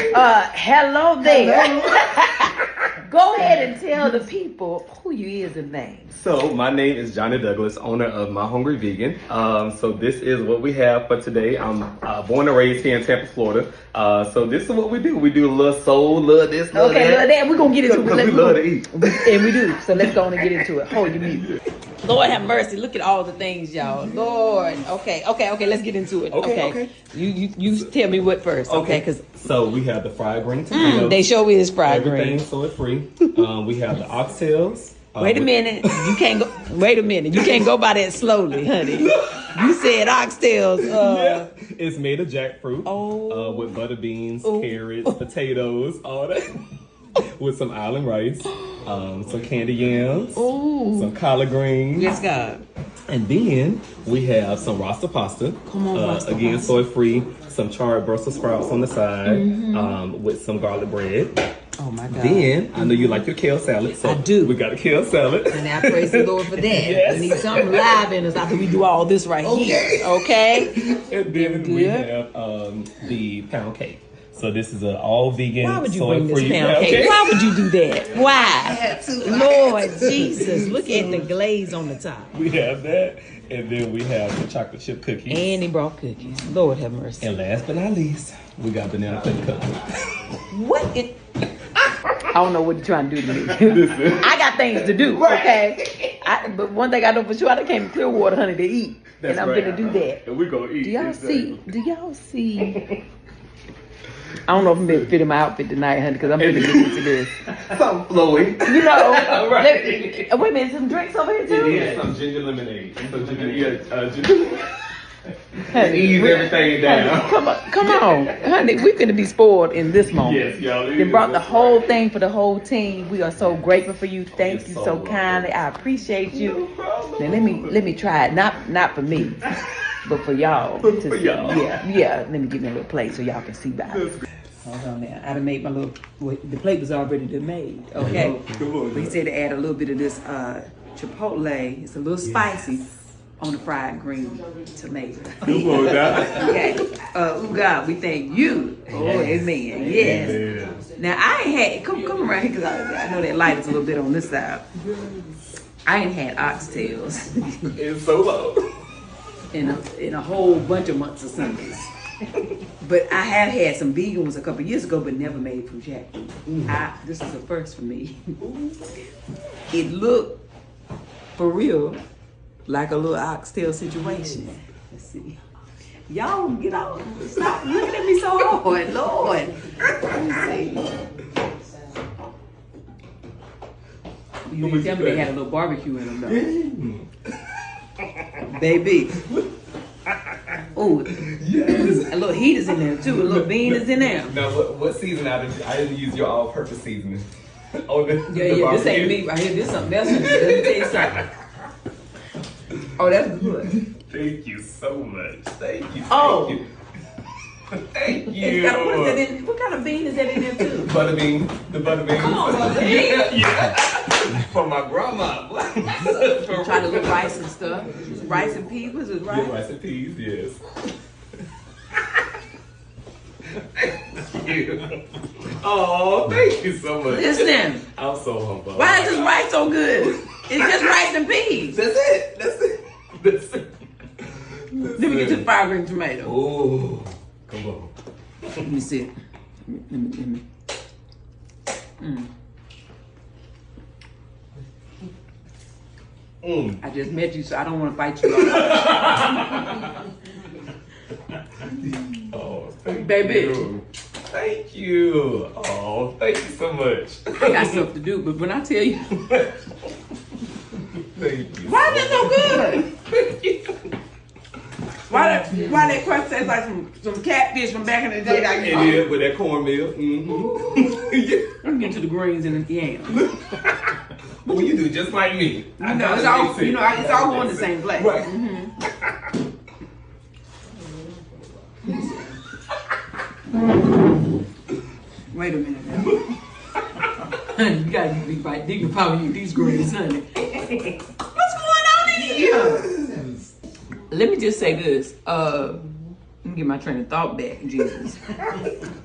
Hello there. Go ahead and tell the people who you is and name. So my name is Johnny Douglas, owner of My Hungry Vegan. So this is what we have for today. I'm born and raised here in Tampa, Florida. So this is what we do. We do a little soul, love this, love that. Okay, love that. We're going to get into it. Because we love to eat. And we do. So let's go on and get into it. Hold your music. Lord have mercy. Look at all the things, y'all. Lord. Okay. Let's get into it. Okay. You tell me what first. Okay. Cause so we have the fried green tomatoes. they show me this fried green. Everything soy free. We have the oxtails. Wait a minute. You can't go. Wait a minute. You can't go by that slowly, honey. You said oxtails. Yeah. It's made of jackfruit. With butter beans, carrots, potatoes, all that. With some island rice, some candy yams, some collard greens. Yes, God. And then we have some rasta pasta. Come on, rasta again, pasta. soy free. Some charred Brussels sprouts on the side, with some garlic bread. Oh my God. Then I know you like your kale salad, so I do. We got a kale salad. And I praise the Lord for that. Yes. We need something live in us after we do all this right here. Okay. And then we have the pound cake. So this is an all vegan, Why would you soy bring free this pound cake? Why would you do that? Why? I had to. Lord Jesus, look at the glaze on the top. We have that, and then we have the chocolate chip cookies. And he brought cookies. Lord have mercy. And last but not least, we got banana pudding cookies. What? I don't know what you're trying to do to me. I got things to do, okay? But one thing I know for sure, I came to Clearwater, honey, to eat. That's and I'm right. gonna do that. And we're gonna eat. Do y'all see? I don't know if I'm gonna fit in my outfit tonight, honey, because I'm gonna get into this. Something flowy. You know, Right. wait a minute, some drinks over here too? Yeah, some ginger lemonade. Some ginger, Honey, ease everything down. Honey, come on, honey. We're gonna be spoiled in this moment. Yes, y'all. They brought the whole thing for the whole team. We are so grateful for you. Thank you so so welcome. kindly. I appreciate you. Now let me try it. Not for me, but for y'all. For y'all. Yeah. Let me give me a little plate so y'all can see by it. Hold on now. I done made my little. The plate was already made. Okay. But he said to add a little bit of this chipotle. It's a little spicy on the fried green tomato. Come on, now. Okay. Oh God, we thank you. Oh, amen. Yes. Amen. Now I ain't had come around here because I know that light is a little bit on this side. I ain't had oxtails It's so low. in a whole bunch of months or Sundays. But I have had some vegan ones a couple years ago, but never made from jackfruit. This is a first for me. It looked for real like a little oxtail situation. Let's see. Y'all get out. Stop looking at me so hard, Lord. Let me see. You didn't tell me they had a little barbecue in them though. Baby. Oh, yes. A little heat is in there too. A little bean is in there. Now, what season I didn't use your all-purpose seasoning? Oh, the Yeah. This ain't me right here. This something else. Let me tell you something. Oh, that's good. Thank you so much. Thank you. Oh. Thank you. It's got, what kind of bean is that in there too? Butterbean. The butterbean. Come on, butterbean. Yeah. For my grandma. Trying to look rice and stuff. Rice and peas. What's it, rice? Yeah, rice and peas, yes. Thank you. Oh, thank you so much. Listen. I'm so humble. Why is this rice so good? It's just rice and peas. That's it. Let me get to the fried green tomato. Oh, come on. Let me see. Let me. I just met you, so I don't want to bite you off. Oh, thank Baby. you. Thank you. Oh, thank you so much. I got stuff to do, but when I tell you, Thank you. why is it so good? Why that crust tastes like some catfish from back in the day? Like, It is with that cornmeal. Mm-hmm. Let me get to the greens and the yams. Well, you do just like me. You know, it's all it's all going to the same place. Right. Wait a minute now. Honey, you gotta be right dignified when you eat these greens, honey. What's going on in here? Let me just say this. Let me get my train of thought back, Jesus.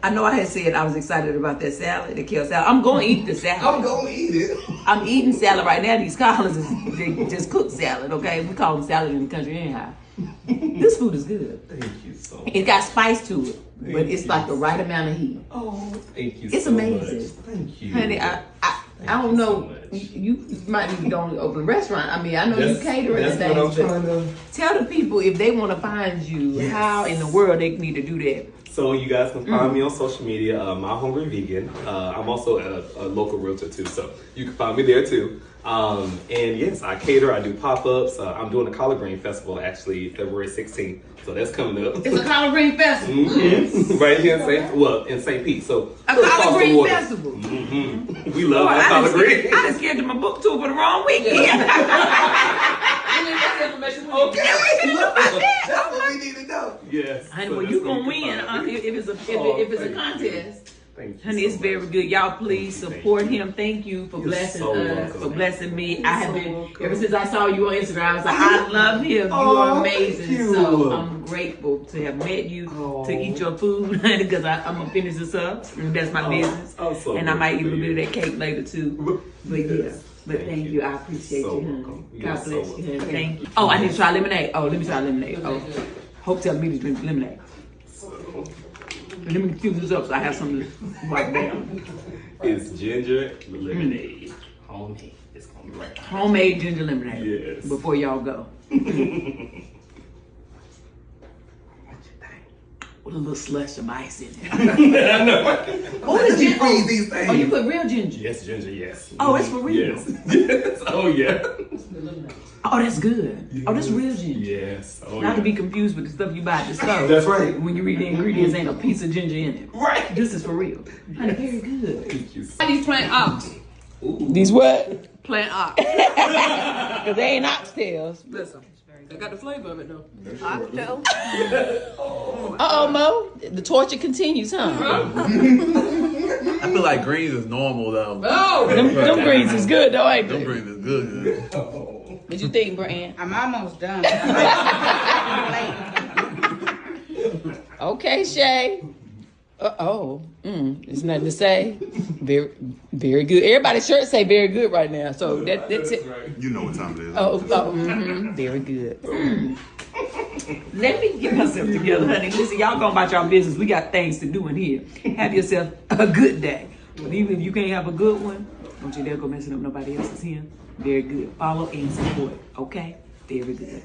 I know I had said I was excited about that salad, the kale salad. I'm going to eat the salad. I'm gonna eat it. I'm eating salad right now. These scholars they just cook salad, okay? We call them salad in the country anyhow. This food is good. Thank you so much. It got spice to it, but it's like the right amount of heat. Oh, thank you It's so amazing. much. Thank you. Honey, I don't know. You might need to go and open a restaurant. I mean, I know you catering and That's what I'm things, trying but to... tell the people if they want to find you, how in the world they need to do that. So you guys can find me on social media, My Hungry Vegan. I'm also a local realtor too, so you can find me there too. And yes, I cater, I do pop-ups. I'm doing a collard green festival actually February 16th, so that's coming up. It's a collard green festival. Yes, right here in St. Pete. So A collard green festival. We love our collard green. I just gave them a book tour for the wrong weekend. Okay, that's what we need to know. Yes. Honey, well, you gonna win if it's a contest. Thank you. Honey, it's very good. Y'all please support him. Thank you for blessing so us, welcome. for blessing me. I have been, ever since I saw you on Instagram, I was like, I love him. You are amazing. Thank you. So I'm grateful to have met you, to eat your food, because I'm going to finish this up. And that's my business. So and I might eat a little bit of that cake later too. But yeah. But thank you. I appreciate So you, honey. welcome. God You're bless so you, honey. welcome. Thank you. Oh, I need to try lemonade. Oh, let me try lemonade. Oh, Hope tell me to drink lemonade. Let me fuse this up so I have something to wipe down. It's ginger lemonade. Homemade. It's gonna be right. Homemade ginger lemonade. Yes. Before y'all go. With a little slush of ice in it. I know. Oh, it's ginger. Freeze these things. Oh, you put real ginger. Yes, ginger, yes. Oh, it's for real. Yes. Yes. Oh, yeah. Oh, that's good. Oh, that's real ginger. Yes. Oh, Not yeah. to be confused with the stuff you buy at the store. That's right. When you read the ingredients, ain't a piece of ginger in it. Right. This is for real. Honey, very good. Thank you. These plant ox. These what? Plant ox. Because they ain't oxtails. Listen, I got the flavor of it though. Oxtail? Uh-oh, Mo. The torture continues, huh? I feel like greens is normal though. Oh! Them greens is good though, ain't Them they? greens is good. What you think, Brian? I'm almost done. Okay, Shay. There's nothing to say. Very, very good. Everybody's shirt say very good right now. So that's it. You know what time it is. Very good. Let me get myself together, honey. Listen, y'all go about y'all business. We got things to do in here. Have yourself a good day. But even if you can't have a good one, don't you dare go messing up nobody else's here. Very good. Follow and support. Okay? Very good.